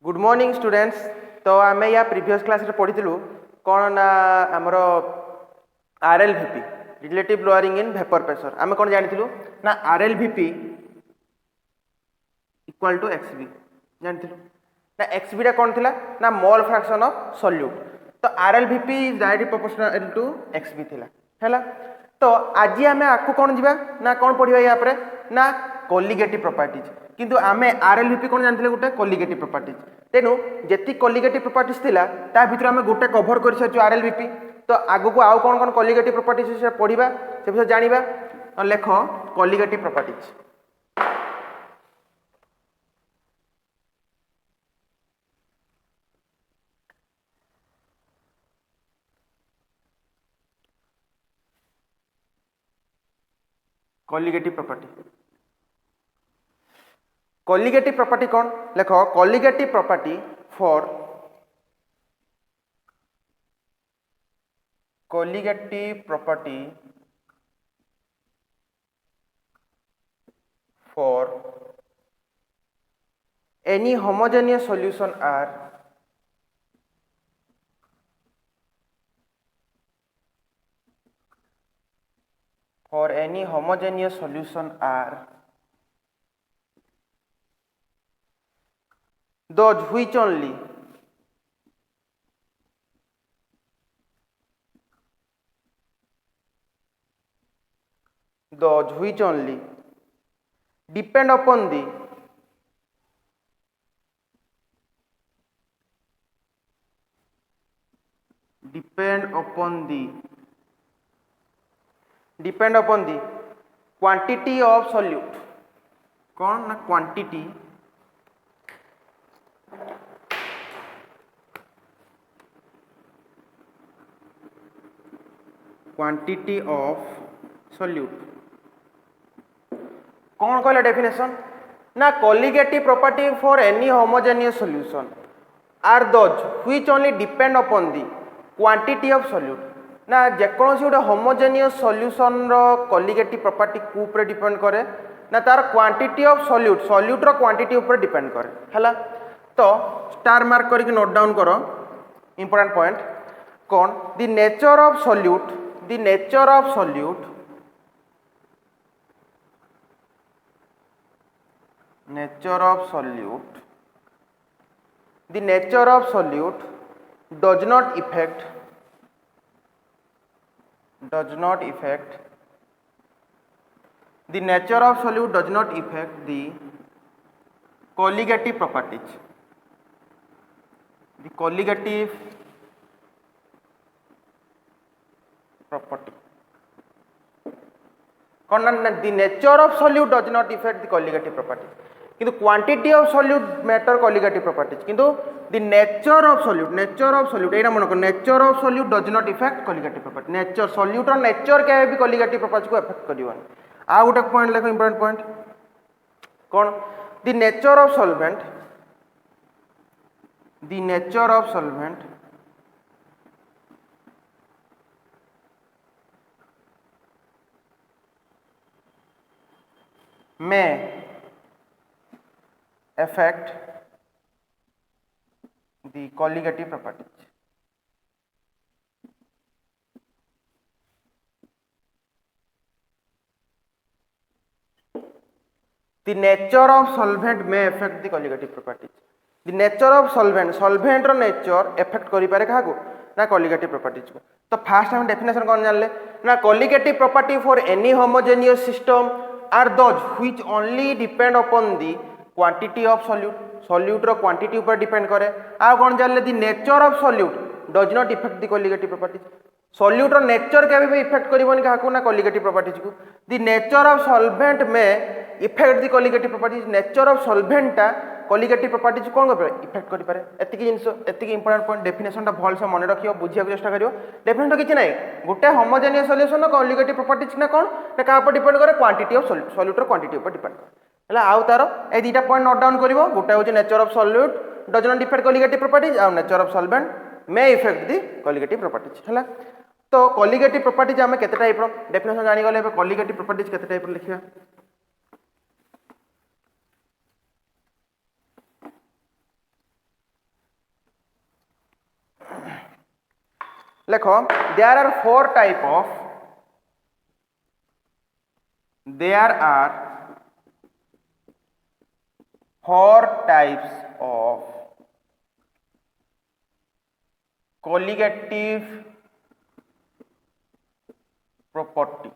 Good morning students. तो आम या प्रीवियस क्लास रे पढ़ी कौन ना आमर RLVP relative lowering in vapour pressure आम कौन जानी ना RLVP इक्वल टू XV जानी ना XV टा कौन थिला ना मोल फ्रैक्शन ऑफ सॉल्यूट। तो RLVP is directly proportional to XV थिला हैला। तो आज आम आपको कौन जीवा ना कौन पढ़िबा या परे ना कोलिगेटिव प्रॉपर्टीज किंतु आमे RLVP कौन जानथिले गोटे कोलिगेटिव प्रॉपर्टीज। तेनु जेति कोलिगेटिव प्रॉपर्टीज थिला ता भितर आमे गोटे कवर कर सारछु RLVP। तो आगु को आउ कौन कौन कोलिगेटिव प्रॉपर्टीज से पढ़िबा से विषय जानिबा। लेख colligative properties. Colligative property colligative property कौन लेख colligative property for colligative property for any homogeneous solution are those which only depend upon the quantity of solute कौन ना quantity of solute कौन कहला डेफिनेशन ना colligative property for any homogeneous solution are those which only depend upon the quantity of solute ना जेकोसी गोटे homogeneous solution रो colligative property को ऊपर डिपेंड करे ना तार क्वांटिटी ऑफ सॉल्यूट रो क्वांटिटी ऊपर डिपेंड करे हैला। तो स्टार मार्क करके नोट डाउन करो इंपोर्टेंट पॉइंट कौन the nature of solute the nature of solute does not affect the colligative properties property कौन ना the nature of solute does not affect the colligative property किंतु quantity of solute matter colligative properties किंतु the nature of solute एटा मन को nature of solute does not affect colligative property nature solute और nature के भी colligative property को affect करिवन। आ गोटे point लेखो important point कौन the nature of solvent may affect the colligative properties the nature of solvent may affect the colligative properties the nature of solvent रो nature affect करि पारे काहा को ना colligative properties को। तो फास्ट हम डेफिनेशन कौन जानले ना colligative property for any homogeneous system are those which only depend upon the quantity of solute रो quantity ऊपर डिपेंड करे। आ कौन जानले the nature of solute does not affect the colligative properties solute row nature के भी effect करिवनी काहा को ना colligative properties को। the nature of solvent may affect the colligative properties nature of solvent टा colligative properties कौन करे इफेक्ट करि पारे। एतिकी जिंस एतिकी इंपोर्टेंट पॉइंट डेफिनेशन टा भल से मन रखियो बुझिया चेष्टा करियो। डेफिनेशन किछि नै गोटे होमोजेनियस सॉल्यूशन colligative properties ना कौन ना का ऊपर डिपेंड करे क्वांटिटी ऑफ सॉल्यूट रो क्वांटिटी ऊपर डिपेंड करे हला। आउ तारो ए दुटा पॉइंट नोट डाउन करिवो गोटे होचे nature of solute does not affect colligative properties आ nature of solvent may affect the colligative properties हला। तो colligative properties आमे केते टाइप रो डेफिनेशन जानि गले colligative properties केते टाइप रो लिखिया। देखो there are four type of there are four types of colligative property.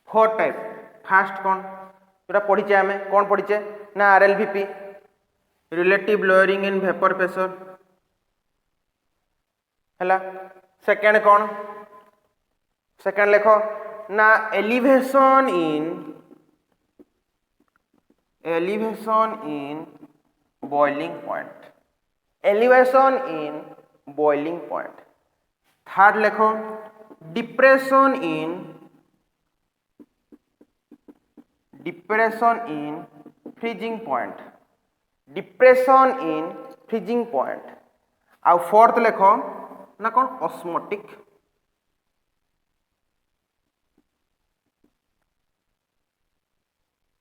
Four type first कौन जोटा पढ़ीचे आम कौन पढ़ीचे ना RLVP relative lowering in vapour pressure है। सेकेंड कौन सेकेंड लेख ना elevation in boiling point elevation in boiling point. Third लेख depression in freezing point depression in freezing point. आउ फोर्थ लेख ना कौन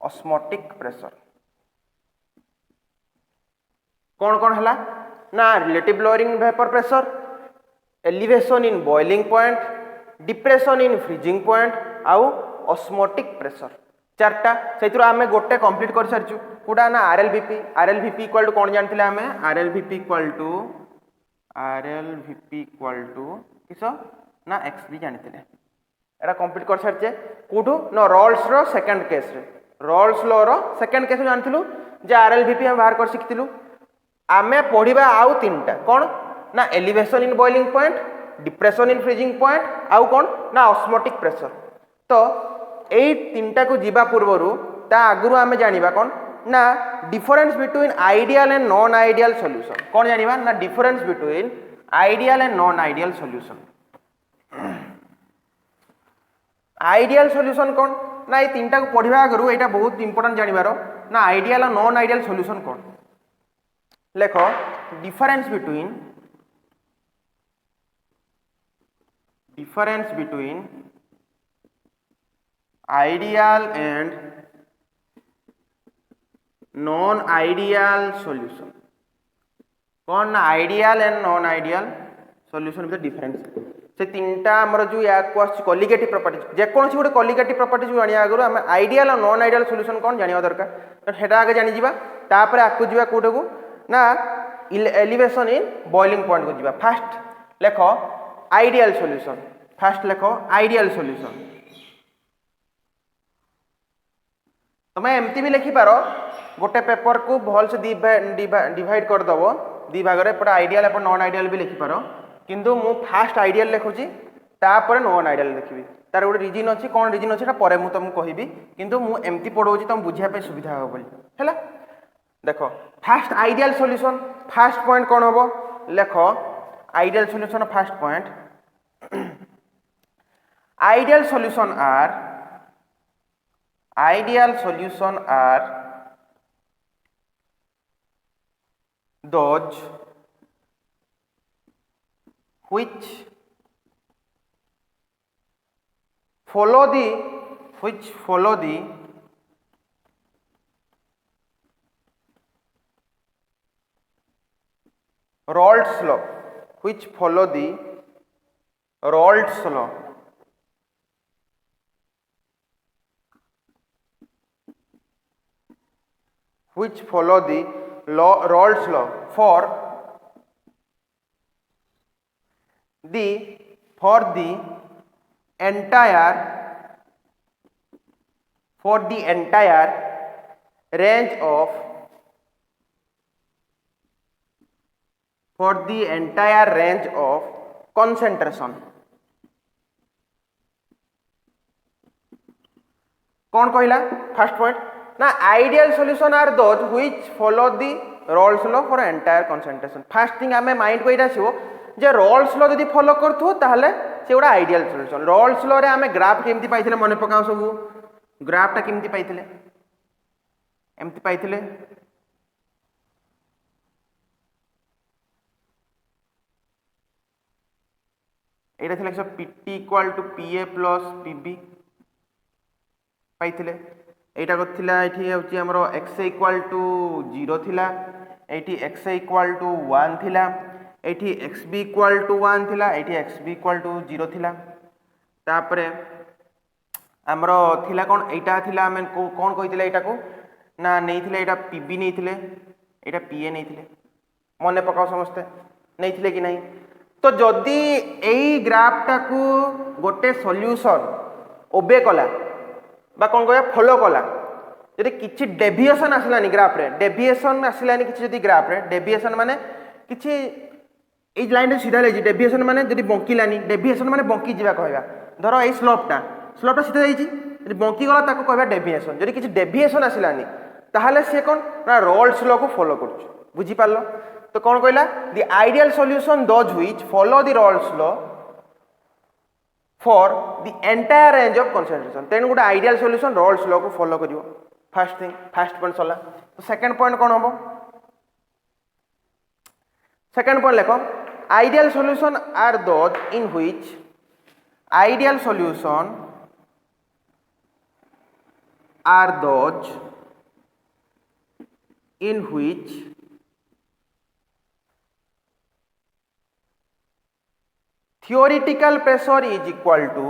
ऑस्मोटिक प्रेशर। कौन कौन है ना relative lowering vapour pressure elevation in boiling point depression in freezing point आउ ऑस्मोटिक प्रेशर। चार्टा से आम गोटे कंप्लीट कर सारी कौटा ना RLVP इक्वल टू कौन जानते आम RLVP इक्वल टू किस ना XB जानते एटा कंप्लीट कर सारी कौटू ना रॉल्स रो सेकंड केस रे रॉल्स लॉ रो सेकंड केस जानथिलु जे RLVP हम बाहर कर सिखथिलु। आमे पढ़िबा आउ तीनटा कौन ना elevation in boiling point depression in freezing point आउ कौन ना ऑस्मोटिक प्रेशर। तो एई तीनटा को जीवा पूर्वरु ता आगुरु आमे जानिबा कौन ना difference between ideal and non ideal solution. कौन जानिबा ना difference between ideal and non ideal solution. Ideal solution कौन ना ये तीनटा को पढ़िबा आगुरु एटा बहुत इंपोर्टेंट जानिबार ना आइडियल और नॉन आइडियल सॉल्यूशन कौन लेख difference between ideal and non ideal solution. कौन ना ideal and non ideal solution with difference से तीनटा आमर जो या कॉलिगेटिव प्रॉपर्टी जेकोसी गोटे कॉलिगेटिव प्रॉपर्टी जो जानिया आगुरु आम आइडियल और नॉन आइडियल सॉल्यूशन कौन जानिया दरकार तो सेटा आगे जानि जिबा तापर आकु जिबा कोठे को ना एलिवेशन इन बॉइलिंग पॉइंट को जिबा। फास्ट लेख आइडियल सॉल्यूशन फास्ट लेख आइडियल सॉल्यूशन तुम एमती भी लिखि पार गोटे पेपर को भल से डिवाइड कर दबो दी भाग रे एपटे आइडियल एपटे नॉन आइडियल भी लिखि पार किंतु मु फास्ट आइडियल लिखुची तापर नॉन आइडियल लिखिबी तार गोटे रीजन अच्छी कौन रीजन अच्छी परे मु तुमको कहबी किंतु मु एमती पढ़ाऊँ तुम बुझिया पे सुविधा हो बोली हैला। देखो first ideal solution first point कौन हम लेख ideal solution first point ideal solution are those which follow the Raoult's law which follow the Raoult's law Raoult's law for the entire range of concentration। कौन कहला first point ना ideal solution are those which follow the Raoult's law for entire concentration. First thing आमे mind को इटा आसीबो जे Raoult's law यदि follow करथु ताहले से गोटा आइडियल सॉल्यूशन। रॉल्स लॉ रे आमे ग्राफ केमती पाइथिले मने पकाओ सब ग्राफ टा केमती पाइथिले एमती पाइथिले एटा थिला सब PT equal to PA plus PB पाइथिले एटा करथिला एठी होची हमरो x इक्वल टू 0 थिला एठी x इक्वल टू 1 थिला एठी एक्स बी इक्वाल टू 1 थिला एठी एक्स बी इक्वाल टू 0 थिला तापरे हमरो थिला कोन एटा थिला हम कोन कहिथिले एटा को ना नेइथिले एटा पीबी नेइथिले एटा पीए नेइथिले मने पकाओ समस्ते नेइथिले कि नहीं तो जदि एई ग्राफटा को गोटे सॉल्यूशन ओबे कला बा कोन कहया फॉलो कला यदि किछि डेविएशन आसलानी ग्राफ रे डेविएशन आसलानी किछि यदि ग्राफ रे डेविएशन माने किछि एई लाइन रे सीधा लेजी डेविएशन माने यदि बंकिलानी डेविएशन माने बंकी जिबा कहबा धरो एई स्लोपटा सीधा जाइछि यदि बंकी गला ताको कहबा डेविएशन यदि किछि डेविएशन आसलानी ताहाले से कोन ना रोल्स लॉ को फॉलो करछु बुझी पारलो तो कौन कहला the ideal solution those which follow the Raoult's law for the entire range of concentration तेन गोटे आइडियल सॉल्यूशन रोल्स लॉ को फॉलो करियो फर्स्ट थिंग फर्स्ट पॉइंट सला तो सेकंड पॉइंट कौन हबो सेकंड पॉइंट लेखो ideal solution are those in which ideal solution are those in which theoretical pressure is equal to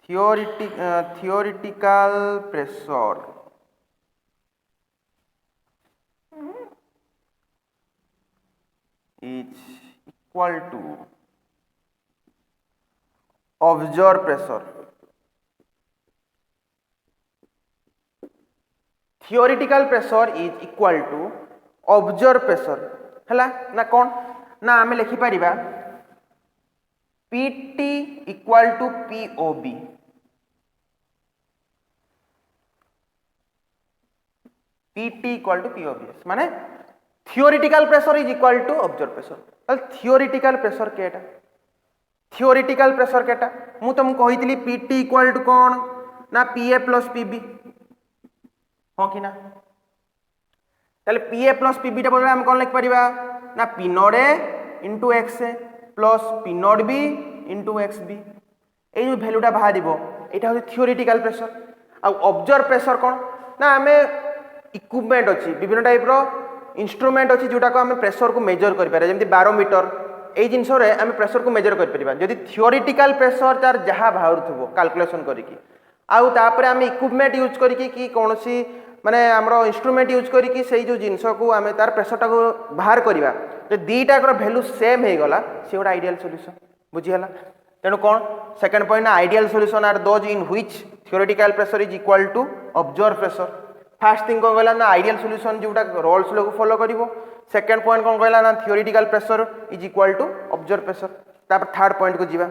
theoretical pressure is equal to observed pressure theoretical pressure is equal to observed pressure हैला ना कौन ना आमे लिखि परिबा PT equal to POB PT equal to POB माने theoretical pressure is equal to observed pressure ताल theoretical pressure केटा theoretical pressure केटा मु तुम कहितली PT equal to कौन ना PA plus PB हाँ कि ना ताले PA प्लस PB टा बोले हम कौन लिख परिबा ना P not A into X A plus P not B into XB ए जो वैल्यूटा बाहर दिबो एटा हो थियोरेटिकल प्रेशर आ ऑब्जर्व प्रेशर कौन ना हमें इक्विपमेंट अछि विभिन्न टाइप रो इंस्ट्रूमेंट अछि जोटा को हमें प्रेशर को मेजर करि पारे जेमति बारोमीटर ए जिंस रे हमें प्रेशर को मेजर करि परिबा जदि थियोरेटिकल प्रेशर तार जहा बाहर थबो कैलकुलेशन करिकि आउ तापर हमें इक्विपमेंट यूज करिकि कि कोनोसी माने हमरो इंस्ट्रूमेंट यूज करिकि सेही जो जिंस को हमें तार प्रेशर टा को बाहर करिबा जे दीटा कर वैल्यू सेम हे गला से गोटा आइडियल सॉल्यूशन बुझी हला तेनु कोन सेकंड पॉइंट ना ideal solution are those in which theoretical pressure is equal to observe pressure first thing कोन गला ना आइडियल सॉल्यूशन जोटा रोल्स लॉ को फॉलो करिवो सेकंड पॉइंट कोन गला ना theoretical pressure is equal to observe pressure तापर थर्ड पॉइंट को जीवा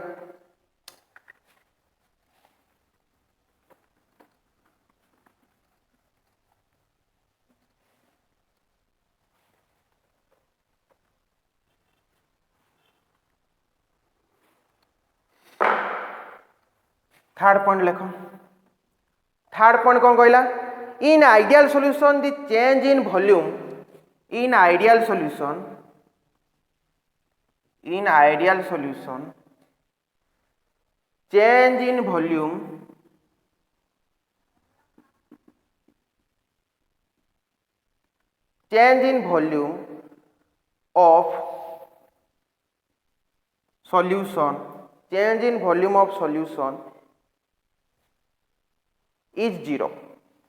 थर्ड पॉइंट लिखो थर्ड पॉइंट कौन कहला in ideal solution the change in volume in ideal solution change in volume of solution change in volume of solution is 0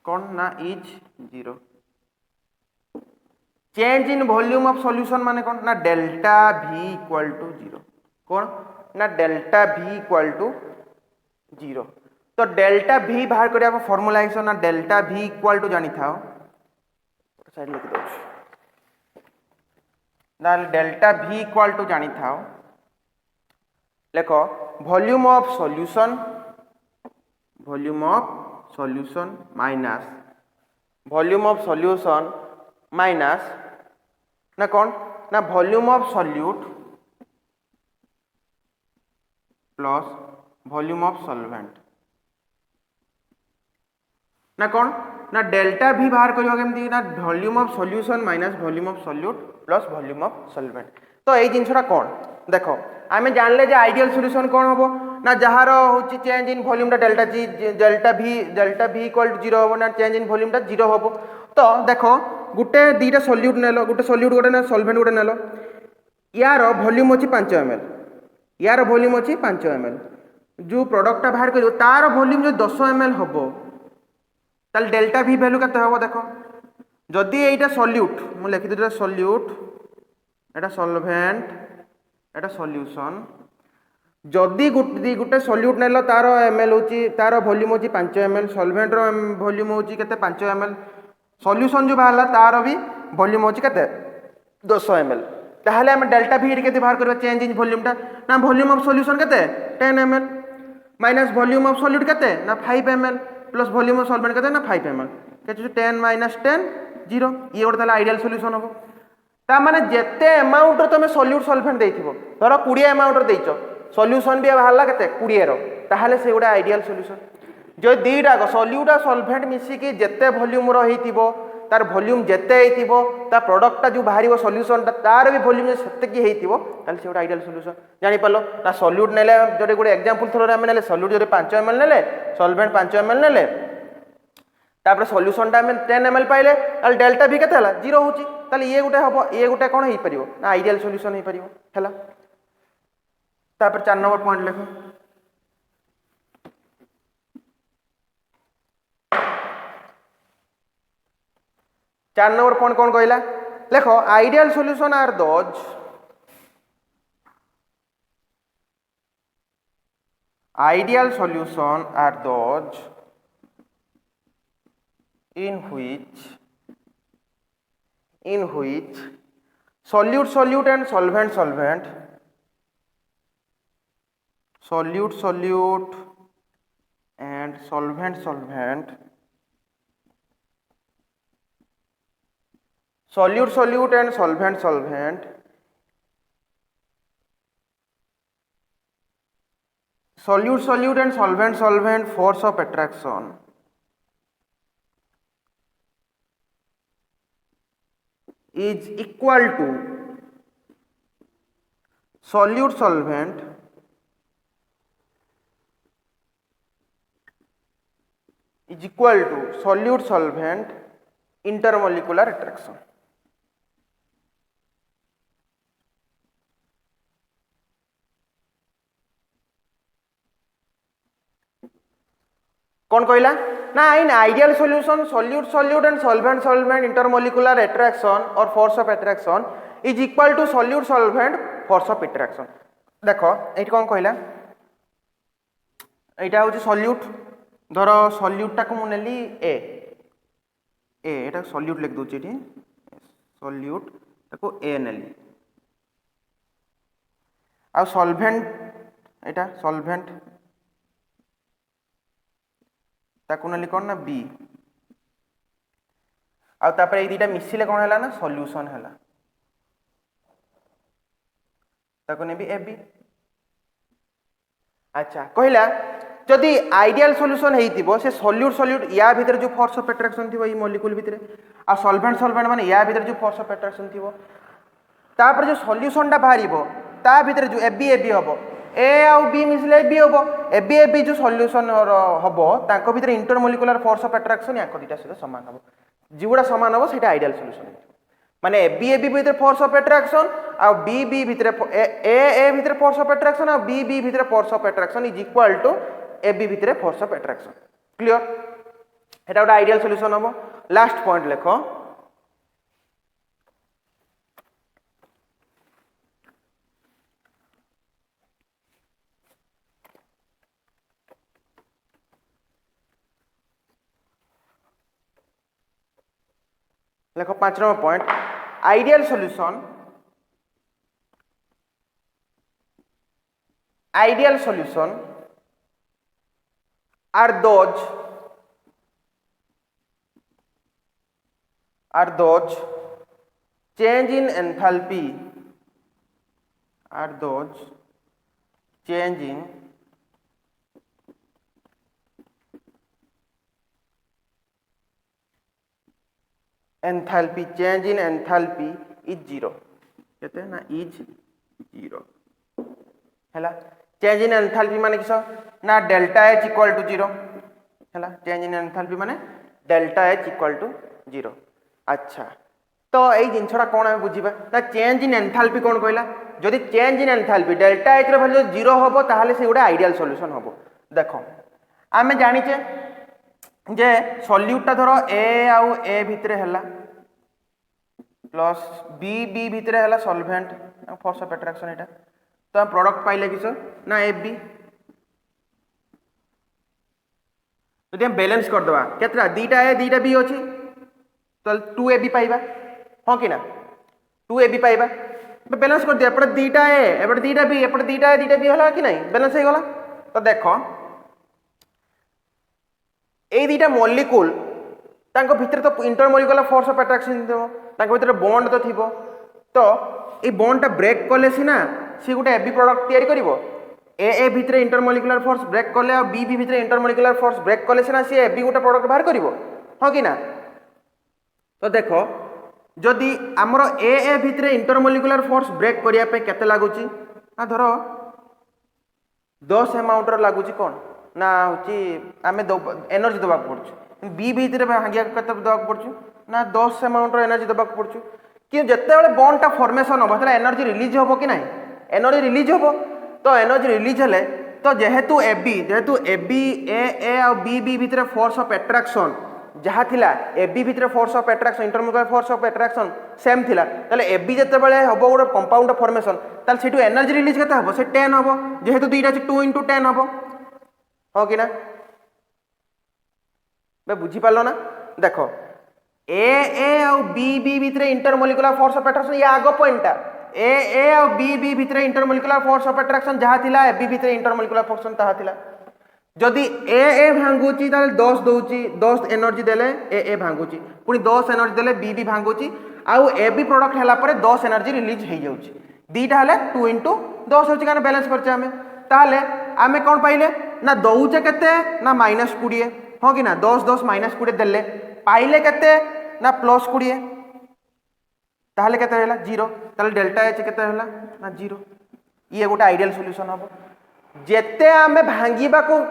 कौन ना is 0 change in volume of solution माने कौन ना delta V equal to 0 कौन ना delta V equal to 0 तो delta V बाहर करिया फार्मूला है ना डेल्टा V इक्वल टू जानी था साइड लिख दो ना डेल्टा V इक्वल टू जानी था देखो volume of solution minus volume of solution minus ना कौन ना volume of solute plus volume of solvent ना कौन ना डेल्टा भी बाहर करियो केमती ना volume of solution minus volume of solute plus volume of solvent तो एई जिंसटा कौन देखो आम जानले जे आइडियल सॉल्यूशन कौन हम ना जार हूँ change in volume delta G delta भी इक्वल टू 0 हम ना चेंज इन वॉल्यूम 0 हम। तो देख गोटे दीटा सॉल्यूट नेल गोटे सॉल्यूट गोटे सॉल्वेंट गोटे नेल यार वॉल्यूम अच्छी 5 ml यार वॉल्यूम अच्छी 5 ml जो प्रोडक्टा बाहर कर तार वॉल्यूम जो 10 ml हम ताल डेल्टा भी वैल्यू केते हम देख जदि एटा सॉल्यूट मु लिखि देता सॉल्यूट एटा सॉल्वेंट एटा सॉल्यूशन जदि गोटे सॉल्यूट नेल तार ml होची तार वॉल्यूम होची 5 ml सॉल्वेंट रो वॉल्यूम होची केते 5 ml सॉल्यूशन जो बाहरला तार भी वॉल्यूम होची केते 10 ml ताहले हम डेल्टा भी केते बाहर करबा चेंज इन वॉल्यूम टा ना वॉल्यूम ऑफ सॉल्यूशन केते 10 ml minus volume of solute केते ना 5 ml plus volume of solvent केते ना 5 ml केते 10 माइनस 10 0 ये गोटे ताला आइडियल सॉल्यूशन हम ता माने जेते अमाउंट रो तमे सॉल्यूट सॉल्वेंट देइथिबो धरो 20 अमाउंट रो देइचो सॉल्यूशन भी बाहरला केते 20 रो ताहले से गोटे आइडियल सॉल्यूशन जो दीटा को सॉल्यूट आ सॉल्वेंट मिसी कि जेते वॉल्यूम रो हेतिबो तार वॉल्यूम जेते हेतिबो ता प्रोडक्टटा जो बाहरिबो सॉल्यूशन तार भी वॉल्यूम सेते कि हेतिबो ताले से गोटे आइडियल सॉल्यूशन जानि पालो ना सॉल्यूट नेले जोटे गोटे एग्जांपल थरो हम नेले सॉल्यूट जोटे 5 ml नेले सॉल्वेंट 5 ml नेले तापर सॉल्यूशन टा हम 10 ml पाइले ताले डेल्टा भी केते हला 0 होची ताले ये गोटे कोन हेई परिबो ना आइडियल सॉल्यूशन हेई परिबो हला तापर 4 नंबर पॉइंट लेखो चार नंबर पॉइंट कौन कहला देखो ideal solution are those ideal solution are those in which solute and solvent solute and solvent solute and solvent solute and solvent force of attraction is equal to solute solvent is equal to solute solvent intermolecular attraction कौन कहला ना इन ideal solution solute and solvent intermolecular attraction or force of attraction is equal to solute solvent force of attraction देखो एठी कौन कहला एटा होची solute धरो solute टाको मु नेली ए एटा सॉल्यूट लिख दोची एठी सॉल्यूट ताको ए नेली आ सॉल्वेंट एटा सॉल्वेंट ताको नेली कोन ना बी आ तापर ए दीटा मिसिले कोन हला ना सॉल्यूशन हला ताको नेबी ए बी अच्छा कहला जदि आइडियल सॉल्यूशन हेतिबो से सॉल्यूट या भीतर जो फोर्स ऑफ अट्रैक्शन थिबो ई मॉलिक्यूल भीतर आ सॉल्वेंट माने या भीतर जो फोर्स ऑफ अट्रैक्शन थिबो तापर जो सॉल्यूशन टा बाहरिबो ता भीतर जो एबी हबो ए आउ बी मिसले बी हबो एबी जो सॉल्यूशन हबो ताको भीतर इंटरमॉलिक्यूलर फोर्स ऑफ अट्रैक्शन या दीटा सहित समान हबो जिगुडा समान हबो सेटा आइडियल सॉल्यूशन माने एबी भीतर फोर्स ऑफ अट्रैक्शन आ बी भीतर ए भीतर फोर्स ऑफ अट्रैक्शन आ बी भीतर force of attraction is equal to AB भीतर फोर्स ऑफ अट्रैक्शन क्लियर एटा गोटे आइडियल सॉल्यूशन हबो लास्ट पॉइंट लेखो देखो 5 number point ideal solution are those change in enthalpy change in enthalpy is 0 कहते हैं ना is 0 है चेंज इन एंथैल्पी माने किस ना डेल्टा एच इक्वल टू 0 है चेंज इन एंथैल्पी माने डेल्टा एच इक्वल टू 0। अच्छा तो यही जिनसा कौन आम बुझा ना चेंज इन एंथैल्पी कौन कहला जदि change in enthalpy delta H value 0 हम ताहले से गोटे आइडियल सॉल्यूशन हम देख आम जाचे जे सॉल्यूटटा धर ए आउ ए भितर है प्लस बी बी भितर है सॉल्वेंट फोर्स ऑफ अट्रैक्शन एटा तो हम प्रोडक्ट पाइले किस ना ए बी यदि हम बैलेंस करदे केतरा दीटा ए दीटा बी अच्छी तो 2ab पाइबा हाँ कि ना 2ab पाइबा बैलेंस कर दिया एपटे दीटा ए एपटे दीटा बी एपटे दीटा ए दीटा बी है कि नहीं बैलेंस हो गला। तो देख ये दीटा मॉलिक्यूल तांको भितर तो इंटरमॉलिक्यूलर फोर्स ऑफ अट्रैक्शन तांको भितर बॉन्ड तो थिबो तो ये बॉन्डटा ब्रेक कले सीना सी गोटे एबी प्रोडक्ट तैयारी करिवो ए भितर इंटरमॉलिक्यूलर फोर्स ब्रेक कले और बी भितर इंटरमॉलिक्यूलर फोर्स ब्रेक कले सीना सी एबी गोटे प्रोडक्ट बाहर करिवो हाँ कि ना। तो देख जदि आमर ए भितर इंटरमॉलिक्यूलर फोर्स ब्रेक करिया पे केते लागुची ना धर 10 अमाउंटर लागुची कौन ना हूँ आम एनर्जी देवा पड़ू बी भितर भांगिया केते देवा पड़ू ना 10 अमाउंटर एनर्जी देवा पड़ू कि जिते बॉन्डटा फॉर्मेशन हम से एनर्जी रिलीज हम कि ना एनर्जी रिलीज हम तो एनर्जी रिलीज हेले तो जेहेतु ए बी आ बी बी भितर फोर्स ऑफ अट्रैक्शन जहाँ थिला ए बी भितर force of attraction intermolecular force of attraction same थिला ताले ए बी जते बेले हबो गोटे कंपाउंड फॉर्मेशन ताले सेटू एनर्जी रिलीज केते हबो से 10 हबो जेहेतु दुईटा 2 × 10 हबो हाँ कि ना बे बुझी पालो ना देखो ए आ बी बी भितर इंटरमॉलिक्यूलर फोर्स ऑफ अट्रैक्शन ये आगो पॉइंटटा ए आ बी बी भितर इंटरमॉलिक्यूलर फोर्स ऑफ अट्रैक्शन जहाँ थिला ए बी भितर इंटरमॉलिक्यूलर फोर्स ताहा थिला जदि ए भांगुची ताले 10 दउची 10 एनर्जी देले ए भांगुची पुनी 10 एनर्जी देले बी बी भांगुची आउ ए बी प्रोडक्ट हला परे 10 एनर्जी रिलीज हो जाउची दीटा हले 2 × 10 होची काने बैलेंस करछे हमें ताले आमे कोन पाइले ना दउचे केते ना -20 हाँ कि ना 10 10 -20 देले पाइले केते ना +20 ताहले केते हैला 0 ताले डेल्टा एच केते हैला ना 0 ये गोटे आइडियल सॉल्यूशन हबो जेते आमे भांगीबा को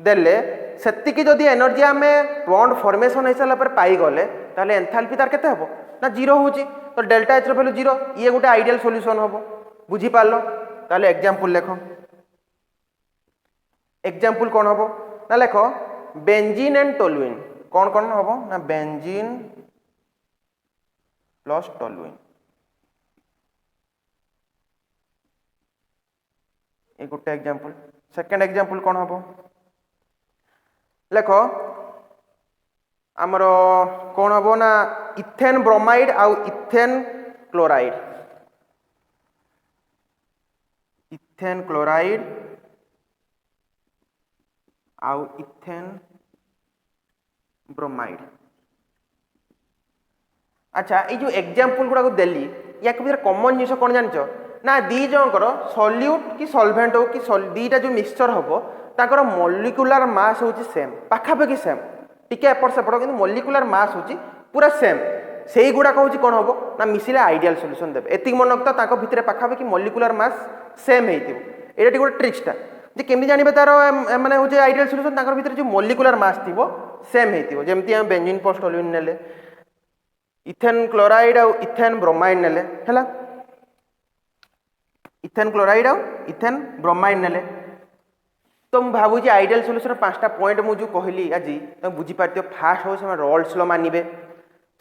देले सेतिकी जदि एनर्जी आमे बॉन्ड फॉर्मेशन हो सारा पर पाई गले ताले एंथैल्पी तार केते हबो ना 0 होची तो डेल्टा एच रो वैल्यू 0 ये गोटे आइडियल सॉल्यूशन हबो बुझी पारलो ताले एग्जांपल लेखो एग्जांपल कोन हबो ना लेखो बेंजीन एंड टोलुइन कौन कौन हबो ना बेंजीन प्लस टोलुइन ये गोटे एग्जांपल। सेकंड एग्जांपल कौन हबो लेखो आमर कौन हबो ना इथेन ब्रोमाइड आउ इथेन क्लोराइड आउ इथेन ब्रोमाइड। अच्छा ये जो एग्जांपल गुड़ा को देली या भितर कॉमन जिनिस कौन जानिଛ ना दी जनकर सॉल्यूट कि सॉल्वेंट हो कि दीटा जो मिक्सचर हम ताकर मॉलिक्यूलर मास होची सेम पाखापाखि सेम टिके एपट सेपट कि मॉलिक्यूलर मास होची पूरा सेम से ही गुड़ा कहूँ कौन हम ना मिसिले आइडियल सॉल्यूशन देवे एतिक मन रखता ताको भितर पाखापाखि मॉलिक्यूलर मास सेम होइतिबो एटा गोटे ट्रिक्सटा जे केमि जानिबे तार माने होचे आइडियल सॉल्यूशन ताकर भितर जो मॉलिक्यूलर मास थिबो सेम होइतिबो जेमति हम बेंजीन प्लस टोलुइन नेले इथेन क्लोराइड और इथेन ब्रोमाइड नेले हैला इथेन क्लोराइड और इथेन ब्रोमाइड नेले तो मुझे भावुँ आइडियल सॉल्यूशन 5टा पॉइंट मुझे कहली आज तुम बुझी पार्थिव फास्ट हो रोल्स लॉ मानिबे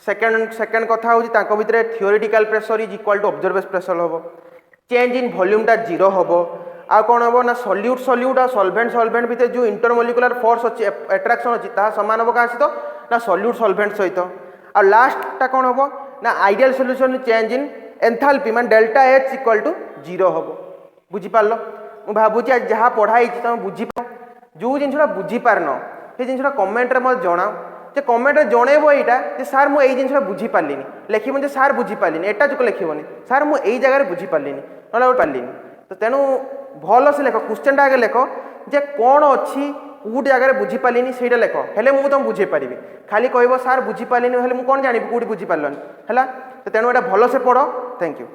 सेकंड कथा हूँ तांको भितर theoretical pressure is equal to observes pressure हम चेंज इन वॉल्यूमटा 0 हम आ कौन हम ना सॉल्यूट और सॉल्वेंट भितर जो इंटरमॉलिक्यूलर फोर्स अच्छी अट्रैक्शन अच्छी ताहा समान हम क्या सहित ना सॉल्यूट सॉल्वेंट सहित आ लास्टटा कौन हम ना आइडियल सॉल्यूशन चेंज इन एंथैल्पी मान डेल्टा एच इक्वल टू 0 हम बुझीपार मुझे भावुँ जहाँ पढ़ाई तुम बुझीप जो जिनसा बुझीपारन से जिनसा कमेंट रे मत जनाओ जे कमेंट रे जनइब यहाँ सार मुझे जिनसा बुझीपारे लिखिबन सार बुझीपारे एटा जो लिखिबनी सार मुझे जगह बुझीपारे ना पारे तो तेणु भल से लेख क्वेश्चन आगे लेख जे कौन अच्छी कौट जगह बुझीपारे से लेख हेले मुझे तुम बुझे पारि खाली कह सार बुझीपारे हेले मुझे कौन जानी कौट बुझीपारे है तो तेणु यहाँ भल से पढ़ थैंक यू।